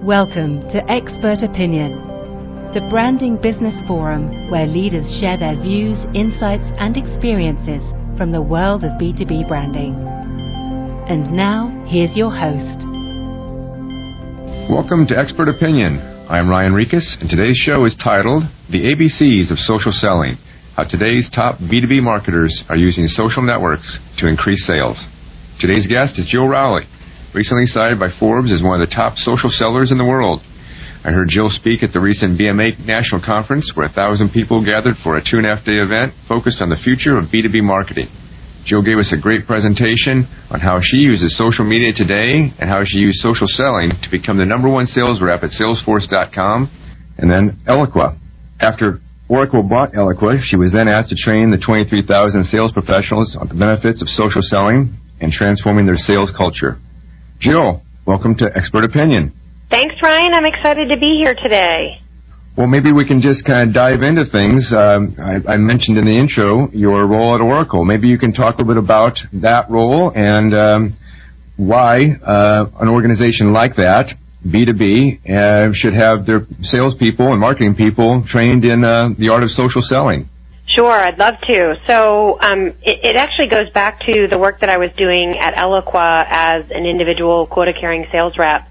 Welcome to Expert Opinion, the branding business forum where leaders share their views, insights, and experiences from the world of B2B branding. And now, here's your host. Welcome to Expert Opinion. I'm Ryan Rikas, and today's show is titled The ABCs of Social Selling, how today's top B2B marketers are using social networks to increase sales. Today's guest is Jill Rowley, recently cited by Forbes as one of the top social sellers in the world. I heard Jill speak at the recent BMA National Conference where 1,000 people gathered for a 2.5-day event focused on the future of B2B marketing. Jill gave us a great presentation on how she uses social media today and how she used social selling to become the #1 sales rep at Salesforce.com and then Eloqua. After Oracle bought Eloqua, she was then asked to train the 23,000 sales professionals on the benefits of social selling and transforming their sales culture. Jill, welcome to Expert Opinion. Thanks, Ryan. I'm excited to be here today. Well, maybe we can just kind of dive into things. I mentioned in the intro your role at Oracle. Maybe you can talk a little bit about that role and why an organization like that, B2B, should have their salespeople and marketing people trained in the art of social selling. Sure, I'd love to. So it actually goes back to the work that I was doing at Eloqua as an individual quota-carrying sales rep,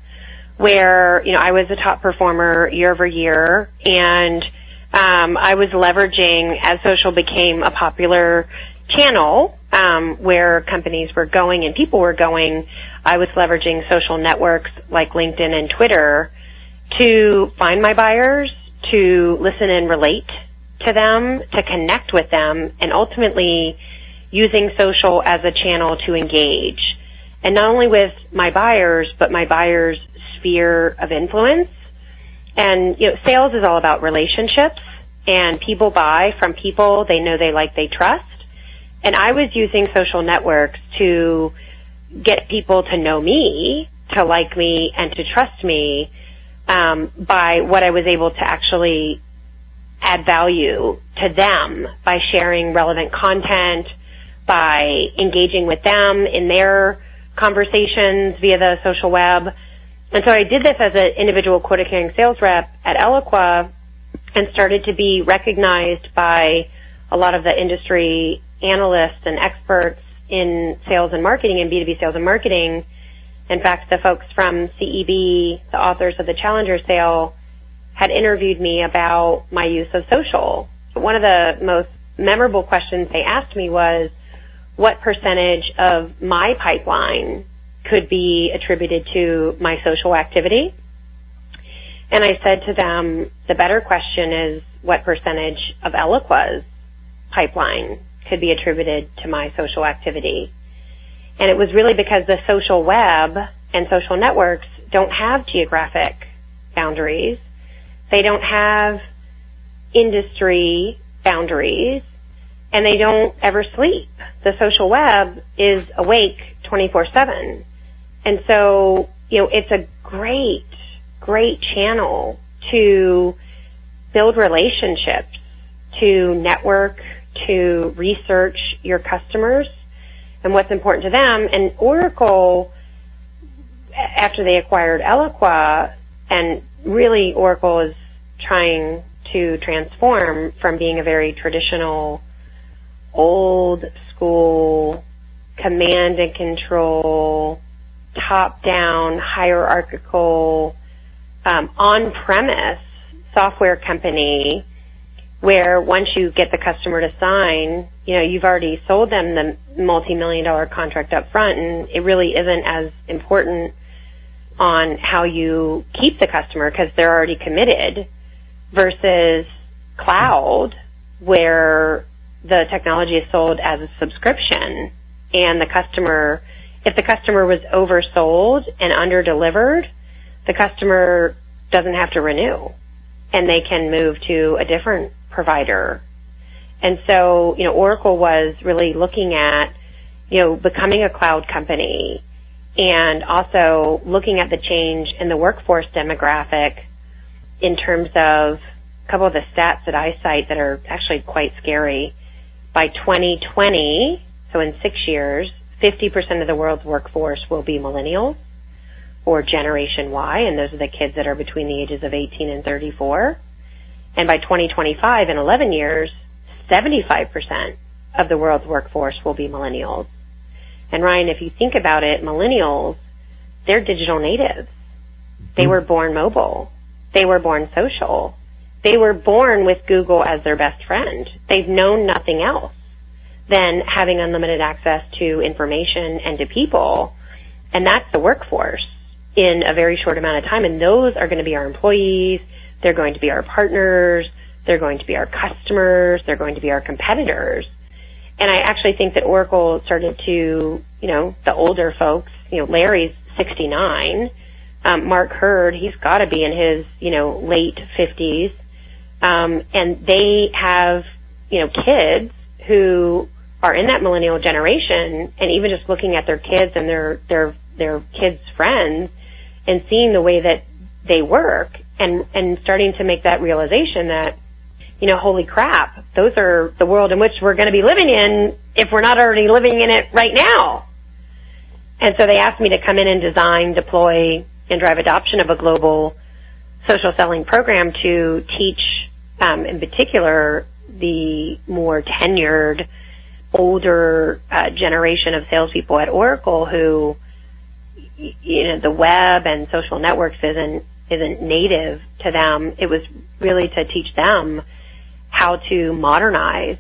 where I was a top performer year over year, and I was leveraging, as social became a popular channel where companies were going and people were going, I was leveraging social networks like LinkedIn and Twitter to find my buyers, to listen and relate to them, to connect with them, and ultimately using social as a channel to engage. And not only with my buyers, but my buyers' sphere of influence. And, sales is all about relationships, and people buy from people they know, they like, they trust. And I was using social networks to get people to know me, to like me, and to trust me by what I was able to actually add value to them by sharing relevant content, by engaging with them in their conversations via the social web. And so I did this as an individual quota-carrying sales rep at Eloqua and started to be recognized by a lot of the industry analysts and experts in sales and marketing and B2B sales and marketing. In fact, the folks from CEB, the authors of the Challenger Sale, had interviewed me about my use of social. One of the most memorable questions they asked me was, what percentage of my pipeline could be attributed to my social activity? And I said to them, the better question is, what percentage of Eloqua's pipeline could be attributed to my social activity? And it was really because the social web and social networks don't have geographic boundaries. They don't have industry boundaries, and they don't ever sleep. The social web is awake 24/7. And so, it's a great, great channel to build relationships, to network, to research your customers and what's important to them. And Oracle, after they acquired Eloqua, and really Oracle is trying to transform from being a very traditional, old school, command and control, top-down, hierarchical, on-premise software company where once you get the customer to sign, you've already sold them the multi-million-dollar contract up front, and it really isn't as important on how you keep the customer because they're already committed, versus cloud where the technology is sold as a subscription, and if the customer was oversold and underdelivered, the customer doesn't have to renew and they can move to a different provider. And so, Oracle was really looking at, becoming a cloud company, and also looking at the change in the workforce demographic in terms of a couple of the stats that I cite that are actually quite scary. By 2020, so in 6 years, 50% of the world's workforce will be millennials. or Generation Y, and those are the kids that are between the ages of 18 and 34. And by 2025, in 11 years, 75% of the world's workforce will be millennials. And Ryan, if you think about it, millennials, they're digital natives. They were born mobile. They were born social. They were born with Google as their best friend. They've known nothing else than having unlimited access to information and to people. And that's the workforce in a very short amount of time. And those are going to be our employees. They're going to be our partners. They're going to be our customers. They're going to be our competitors. And I actually think that Oracle started to, the older folks, Larry's 69. Mark Hurd, he's got to be in his, late 50s. And they have, kids who are in that millennial generation, and even just looking at their kids and their kids' friends and seeing the way that they work and starting to make that realization that, holy crap, those are the world in which we're going to be living in if we're not already living in it right now. And so they asked me to come in and design, deploy, and drive adoption of a global social selling program to teach, in particular, the more tenured, older generation of salespeople at Oracle who, the web and social networks isn't native to them. It was really to teach them how to modernize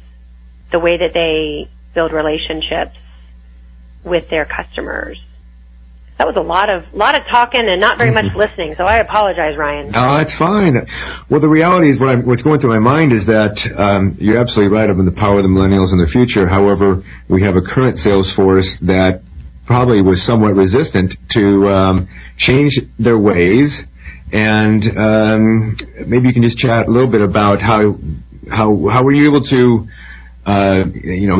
the way that they build relationships with their customers. That was a lot of talking and not very much listening, so I apologize, Ryan. No, that's fine. Well, the reality is what's going through my mind is that you're absolutely right about the power of the millennials in the future. However, we have a current sales force that probably was somewhat resistant to change their ways, and maybe you can just chat a little bit about how were you able to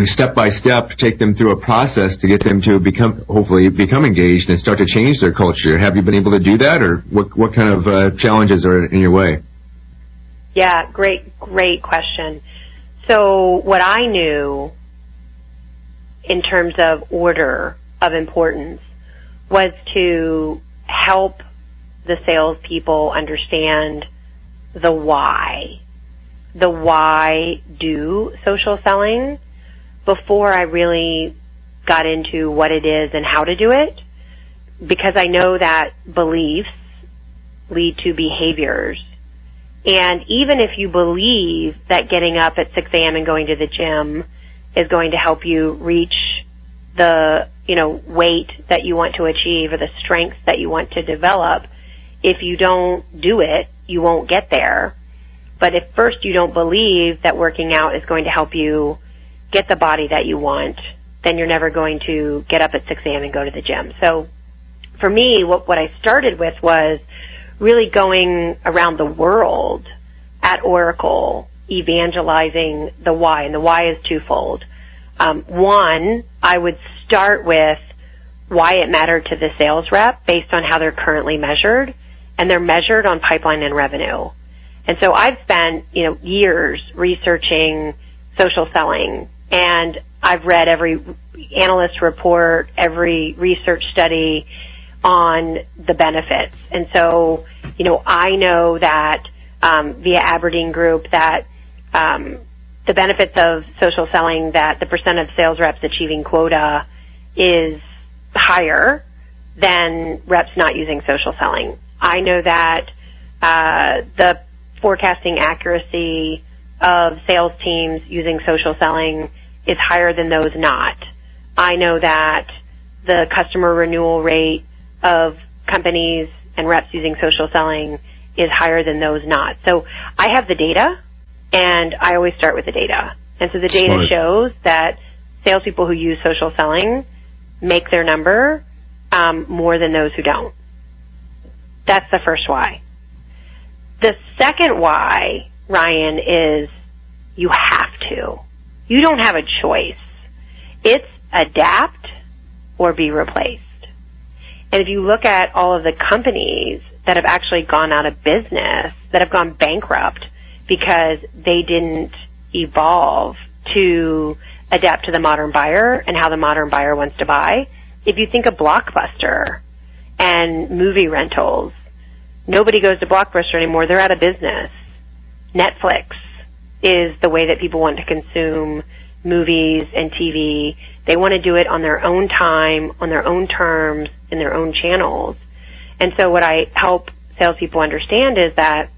step by step, take them through a process to get them to hopefully become engaged and start to change their culture. Have you been able to do that, or what kind of challenges are in your way? Yeah, great question. So what I knew in terms of order of importance was to help the salespeople understand the why. The why do social selling before I really got into what it is and how to do it, because I know that beliefs lead to behaviors. And even if you believe that getting up at 6 a.m. and going to the gym is going to help you reach the, weight that you want to achieve or the strength that you want to develop, if you don't do it, you won't get there. But if first you don't believe that working out is going to help you get the body that you want, then you're never going to get up at 6 a.m. and go to the gym. So for me, what I started with was really going around the world at Oracle, evangelizing the why, and the why is twofold. One, I would start with why it mattered to the sales rep based on how they're currently measured, and they're measured on pipeline and revenue. And so I've spent, years researching social selling, and I've read every analyst report, every research study on the benefits. And so, I know that via Aberdeen Group that the benefits of social selling, that the percent of sales reps achieving quota is higher than reps not using social selling. I know that the forecasting accuracy of sales teams using social selling is higher than those not. I know that the customer renewal rate of companies and reps using social selling is higher than those not. So I have the data, and I always start with the data. And so the data shows that salespeople who use social selling make their number more than those who don't. That's the first why. The second why, Ryan, is you have to. You don't have a choice. It's adapt or be replaced. And if you look at all of the companies that have actually gone out of business, that have gone bankrupt because they didn't evolve to adapt to the modern buyer and how the modern buyer wants to buy, if you think of Blockbuster and movie rentals. Nobody goes to Blockbuster anymore. They're out of business. Netflix is the way that people want to consume movies and TV. They want to do it on their own time, on their own terms, in their own channels. And so what I help salespeople understand is that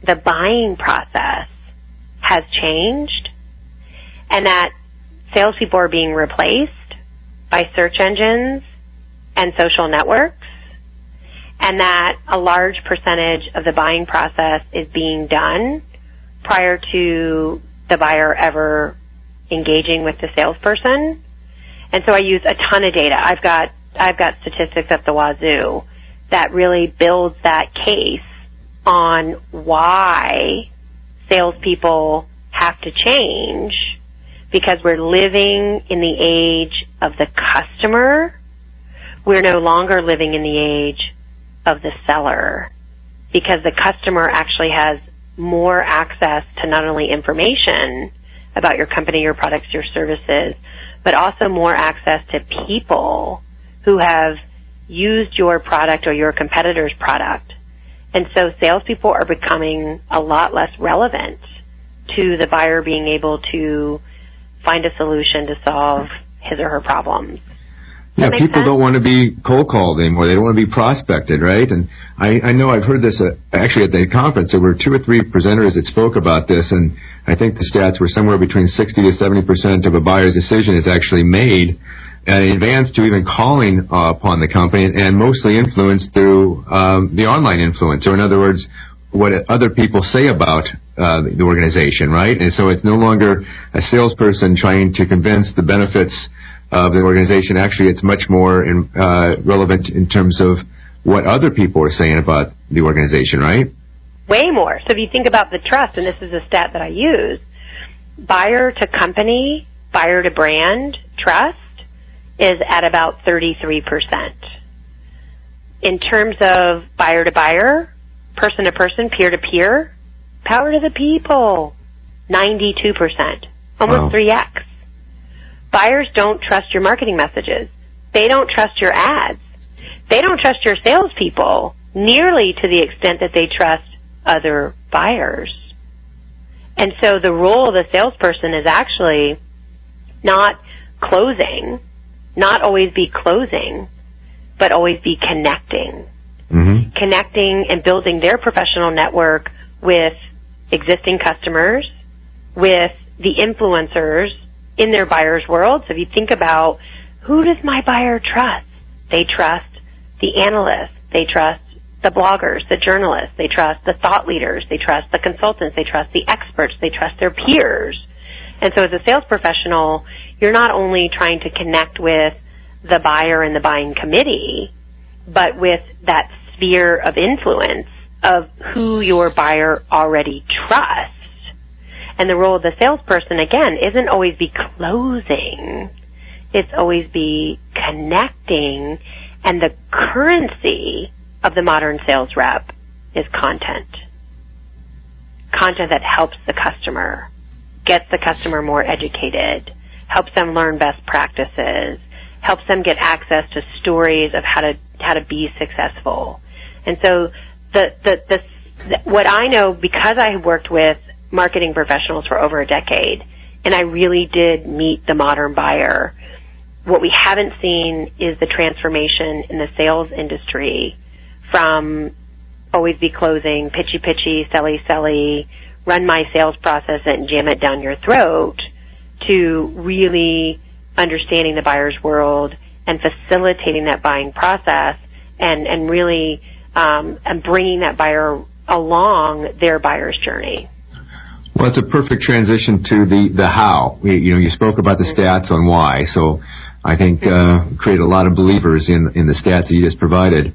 the buying process has changed and that salespeople are being replaced by search engines and social networks, and that a large percentage of the buying process is being done prior to the buyer ever engaging with the salesperson. And so I use a ton of data. I've got statistics at the wazoo that really builds that case on why salespeople have to change, because we're living in the age of the customer. We're no longer living in the age of the seller, because the customer actually has more access to not only information about your company, your products, your services, but also more access to people who have used your product or your competitor's product. And so salespeople are becoming a lot less relevant to the buyer being able to find a solution to solve his or her problems. Yeah, people don't want to be cold called anymore. They don't want to be prospected, right? And I know I've heard this actually at the conference. There were 2 or 3 presenters that spoke about this, and I think the stats were somewhere between 60 to 70% of a buyer's decision is actually made in advance to even calling upon the company, and mostly influenced through the online influence, or in other words, what other people say about the organization, right? And so it's no longer a salesperson trying to convince the benefits of the organization. Actually, it's much more relevant in terms of what other people are saying about the organization, right? Way more. So if you think about the trust, and this is a stat that I use, buyer to company, buyer to brand trust is at about 33%. In terms of buyer to buyer, person to person, peer to peer, power to the people, 92%, almost 3x. Buyers don't trust your marketing messages. They don't trust your ads. They don't trust your salespeople nearly to the extent that they trust other buyers. And so the role of the salesperson is actually not closing, not always be closing, but always be connecting. Mm-hmm. Connecting and building their professional network with existing customers, with the influencers in their buyer's world. So if you think about, who does my buyer trust? They trust the analysts. They trust the bloggers, the journalists. They trust the thought leaders. They trust the consultants. They trust the experts. They trust their peers. And so as a sales professional, you're not only trying to connect with the buyer and the buying committee, but with that sphere of influence of who your buyer already trusts. And the role of the salesperson, again, isn't always be closing. It's always be connecting. And the currency of the modern sales rep is content. Content that helps the customer, gets the customer more educated, helps them learn best practices, helps them get access to stories of how to be successful. And so what I know, because I worked with marketing professionals for over a decade, and I really did meet the modern buyer, what we haven't seen is the transformation in the sales industry from always be closing, pitchy, selly, run my sales process and jam it down your throat, to really understanding the buyer's world and facilitating that buying process and really and bringing that buyer along their buyer's journey. Well, it's a perfect transition to the how. You spoke about the stats on why, so I think create a lot of believers in the stats that you just provided.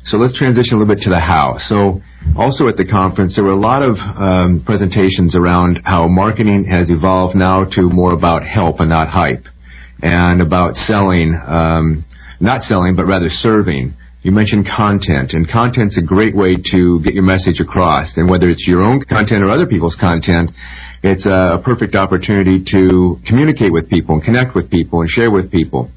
So let's transition a little bit to the how. So also at the conference, there were a lot of presentations around how marketing has evolved now to more about help and not hype, and about selling, not selling, but rather serving. You mentioned content, and content's a great way to get your message across. And whether it's your own content or other people's content, it's a perfect opportunity to communicate with people and connect with people and share with people.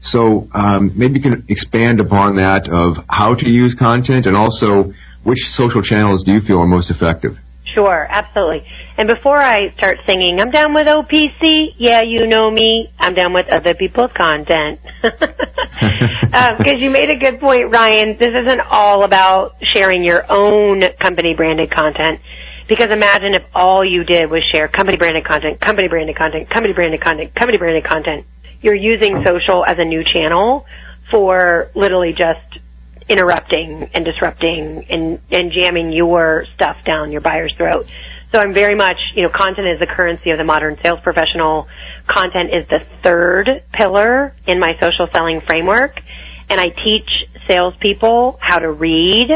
So maybe you can expand upon that of how to use content and also which social channels do you feel are most effective? Sure, absolutely. And before I start singing, I'm down with OPC. Yeah, you know me. I'm down with other people's content. Because you made a good point, Ryan. This isn't all about sharing your own company-branded content. Because imagine if all you did was share company-branded content, company-branded content, company-branded content, company-branded content. You're using social as a new channel for literally just interrupting and disrupting and jamming your stuff down your buyer's throat. So I'm very much, content is the currency of the modern sales professional. Content is the third pillar in my social selling framework. And I teach salespeople how to read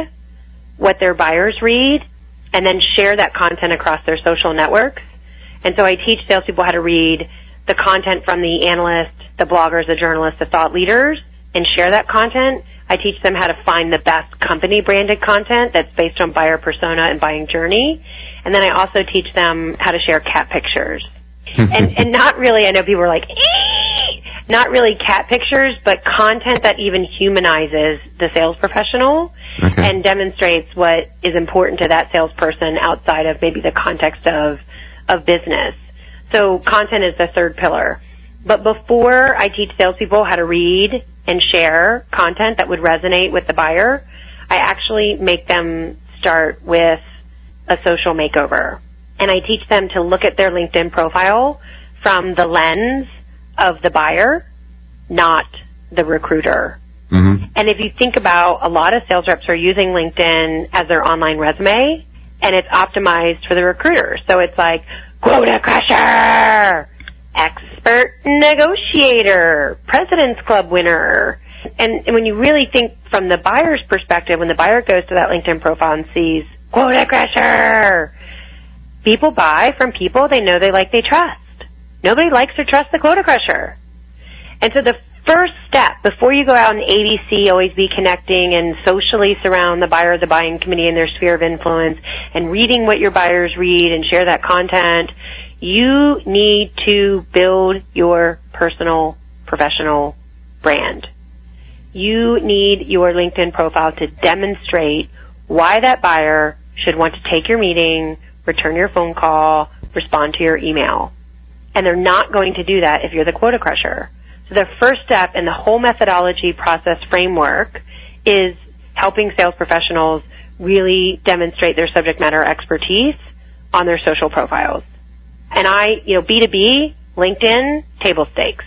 what their buyers read and then share that content across their social networks. And so I teach salespeople how to read the content from the analysts, the bloggers, the journalists, the thought leaders, and share that content. I teach them how to find the best company-branded content that's based on buyer persona and buying journey. And then I also teach them how to share cat pictures. and not really, I know people are like, not really cat pictures, but content that even humanizes the sales professional and demonstrates what is important to that salesperson outside of maybe the context of business. So content is the third pillar. But before I teach salespeople how to read and share content that would resonate with the buyer, I actually make them start with a social makeover. And I teach them to look at their LinkedIn profile from the lens of the buyer, not the recruiter. Mm-hmm. And if you think about, a lot of sales reps are using LinkedIn as their online resume, and it's optimized for the recruiter. So it's like, quota crusher, expert negotiator, President's Club winner. And when you really think from the buyer's perspective, when the buyer goes to that LinkedIn profile and sees quota crusher, people buy from people they know, they like, they trust. Nobody likes or trusts the quota crusher. And so the first step, before you go out and ABC, always be connecting and socially surround the buyer, the buying committee, and their sphere of influence, and reading what your buyers read and share that content, you need to build your personal, professional brand. You need your LinkedIn profile to demonstrate why that buyer should want to take your meeting, return your phone call, respond to your email. And they're not going to do that if you're the quota crusher. So the first step in the whole methodology process framework is helping sales professionals really demonstrate their subject matter expertise on their social profiles. And B2B, LinkedIn, table stakes.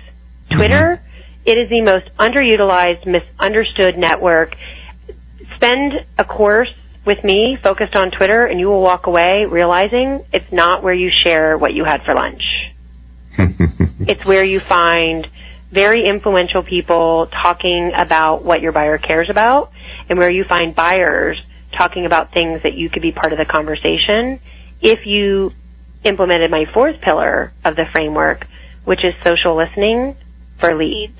Twitter, it is the most underutilized, misunderstood network. Spend a course with me focused on Twitter, and you will walk away realizing it's not where you share what you had for lunch. It's where you find very influential people talking about what your buyer cares about, and where you find buyers talking about things that you could be part of the conversation if you implemented my fourth pillar of the framework, which is social listening for leads.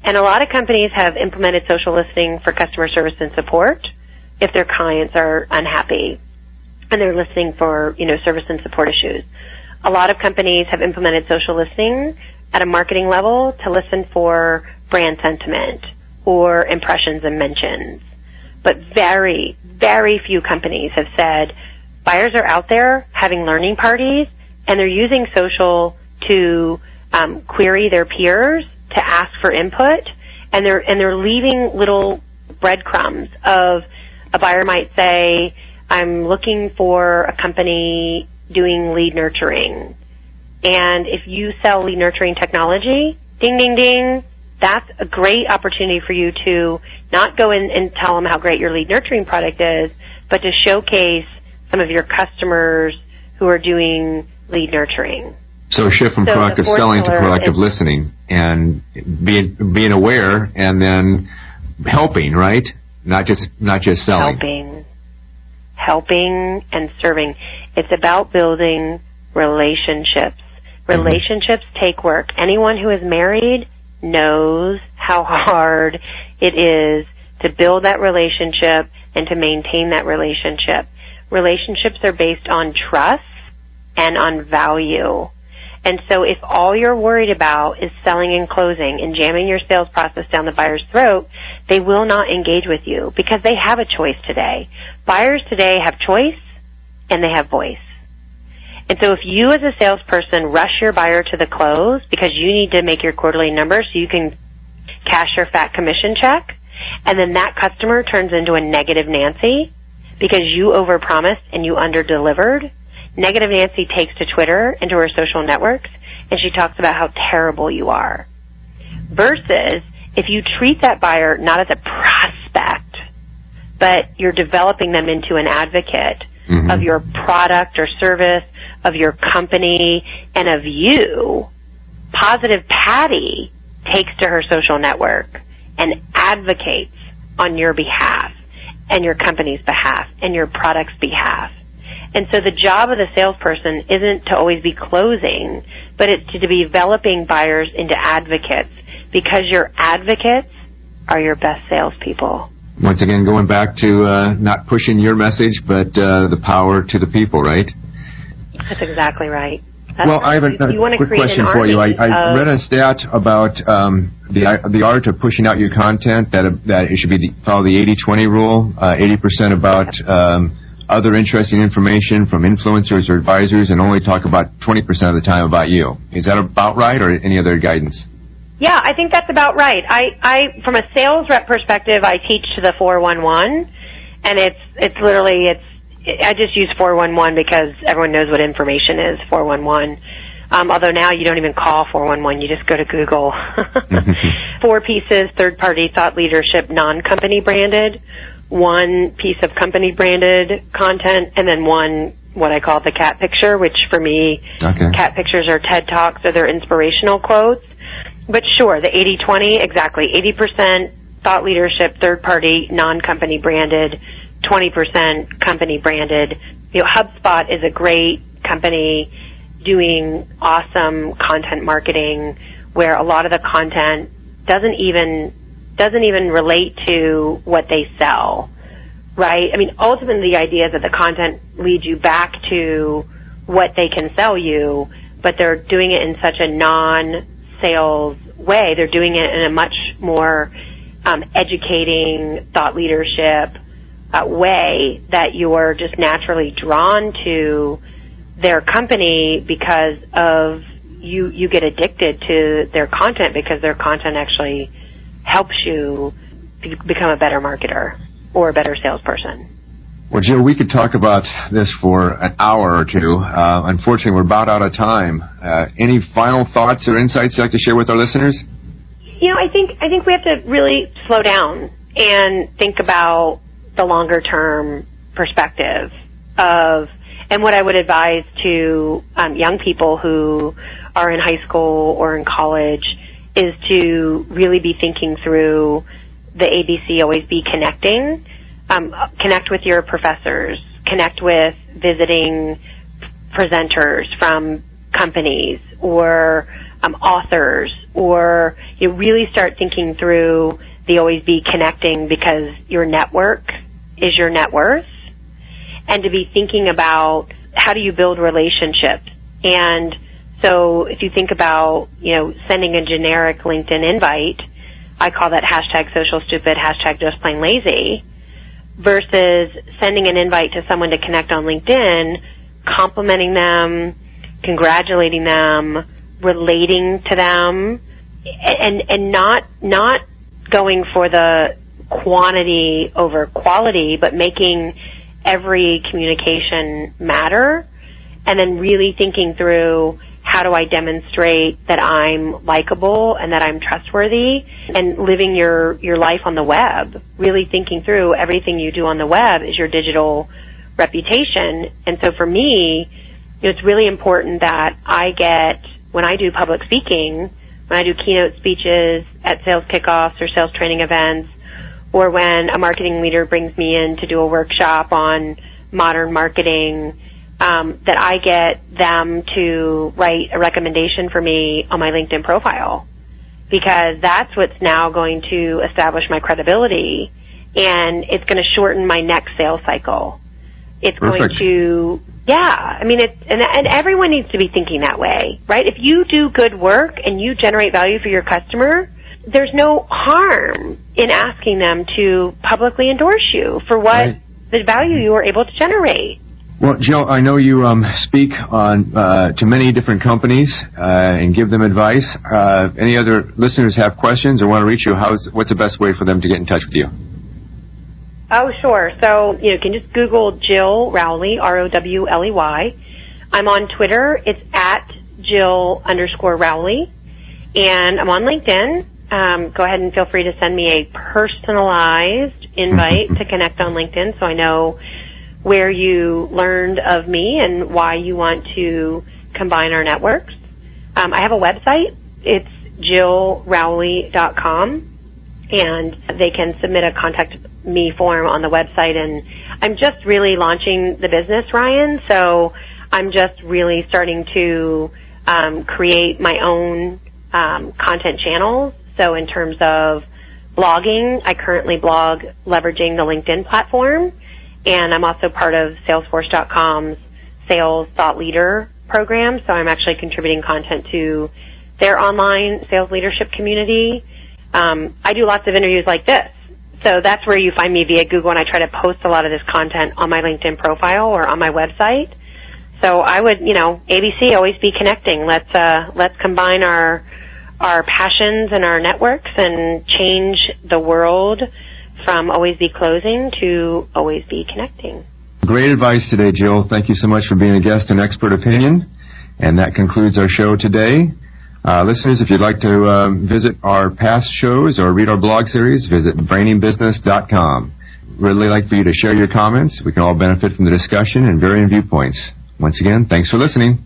And a lot of companies have implemented social listening for customer service and support if their clients are unhappy and they're listening for, service and support issues. A lot of companies have implemented social listening at a marketing level to listen for brand sentiment or impressions and mentions. But very, very few companies have said buyers are out there having learning parties and they're using social to query their peers, to ask for input, and they're leaving little breadcrumbs of a buyer might say, I'm looking for a company doing lead nurturing. And if you sell lead nurturing technology, ding, ding, ding, that's a great opportunity for you to not go in and tell them how great your lead nurturing product is, but to showcase some of your customers who are doing lead nurturing. So shift from proactive selling to proactive listening and being aware and then helping, right? Not just selling. Helping and serving. It's about building relationships. Relationships take work. Anyone who is married knows how hard it is to build that relationship and to maintain that relationship. Relationships are based on trust and on value. And so if all you're worried about is selling and closing and jamming your sales process down the buyer's throat, they will not engage with you because they have a choice today. Buyers today have choice and they have voice. And so if you as a salesperson rush your buyer to the close because you need to make your quarterly numbers so you can cash your fat commission check, and then that customer turns into a negative Nancy because you overpromised and you underdelivered, negative Nancy takes to Twitter and to her social networks, and she talks about how terrible you are. Versus if you treat that buyer not as a prospect, but you're developing them into an advocate of your product or service, of your company, and of you, positive Patty takes to her social network and advocates on your behalf and your company's behalf and your product's behalf. And so the job of the salesperson isn't to always be closing, but it's to be developing buyers into advocates, because your advocates are your best salespeople. Once again, going back to not pushing your message, but the power to the people, right? That's exactly right. I have a quick question for you. I read a stat about the art of pushing out your content, that it should be follow the 80-20 rule, 80% about other interesting information from influencers or advisors, and only talk about 20% of the time about you. Is that about right, or any other guidance? Yeah, I think that's about right. I from a sales rep perspective, I teach to the 411, and it's literally I just use 411 because everyone knows what information is, 411. Although now you don't even call 411, you just go to Google. 4 pieces, third-party thought leadership, non-company branded, 1 piece of company branded content, and then 1 what I call the cat picture, which for me, cat pictures are TED Talks or they're inspirational quotes. But sure, the 80-20, exactly. 80% thought leadership, third-party, non-company branded, 20% company branded. HubSpot is a great company doing awesome content marketing where a lot of the content doesn't even relate to what they sell, right? I mean, ultimately the idea is that the content leads you back to what they can sell you, but they're doing it in such a non-sales way. They're doing it in a much more educating thought leadership way that you're just naturally drawn to their company because of you get addicted to their content because their content actually helps you become a better marketer or a better salesperson. Well, Jill, we could talk about this for an hour or two. Unfortunately, we're about out of time. Any final thoughts or insights you'd like to share with our listeners? I think we have to really slow down and think about the longer term perspective of, and what I would advise to young people who are in high school or in college is to really be thinking through the ABC, always be connecting. Connect with your professors, connect with visiting presenters from companies or authors, or you really start thinking through the always be connecting, because your network is your net worth, and to be thinking about how do you build relationships. And so if you think about, sending a generic LinkedIn invite, I call that hashtag social stupid, hashtag just plain lazy, versus sending an invite to someone to connect on LinkedIn, complimenting them, congratulating them, relating to them, and not going for the quantity over quality, but making every communication matter, and then really thinking through how do I demonstrate that I'm likable and that I'm trustworthy, and living your life on the web, really thinking through everything you do on the web is your digital reputation. And so for me, it's really important that when I do public speaking, when I do keynote speeches at sales kickoffs or sales training events, or when a marketing leader brings me in to do a workshop on modern marketing, that I get them to write a recommendation for me on my LinkedIn profile, because that's what's now going to establish my credibility, and it's going to shorten my next sales cycle. It's Perfect. going to, I mean, and everyone needs to be thinking that way, right? If you do good work and you generate value for your customer, there's no harm in asking them to publicly endorse you for what the value you were able to generate. Well, Jill, I know you speak on to many different companies and give them advice. Any other listeners have questions or want to reach you? What's the best way for them to get in touch with you? Oh, sure. So, you can just Google Jill Rowley, Rowley. I'm on Twitter. It's at Jill_Rowley. And I'm on LinkedIn. Go ahead and feel free to send me a personalized invite to connect on LinkedIn so I know where you learned of me and why you want to combine our networks. I have a website. It's jillrowley.com, and they can submit a contact me form on the website. And I'm just really launching the business, Ryan, so I'm just really starting to create my own content channels. So in terms of blogging, I currently blog leveraging the LinkedIn platform. And I'm also part of Salesforce.com's Sales Thought Leader program, so I'm actually contributing content to their online sales leadership community. I do lots of interviews like this, so that's where you find me via Google, and I try to post a lot of this content on my LinkedIn profile or on my website. So I would, ABC, always be connecting. Let's combine our passions and our networks and change the world from always be closing to always be connecting. Great advice today, Jill. Thank you so much for being a guest on Expert Opinion. And that concludes our show today. Listeners, if you'd like to visit our past shows or read our blog series, visit brainingbusiness.com. Really like for you to share your comments. We can all benefit from the discussion and varying viewpoints. Once again, thanks for listening.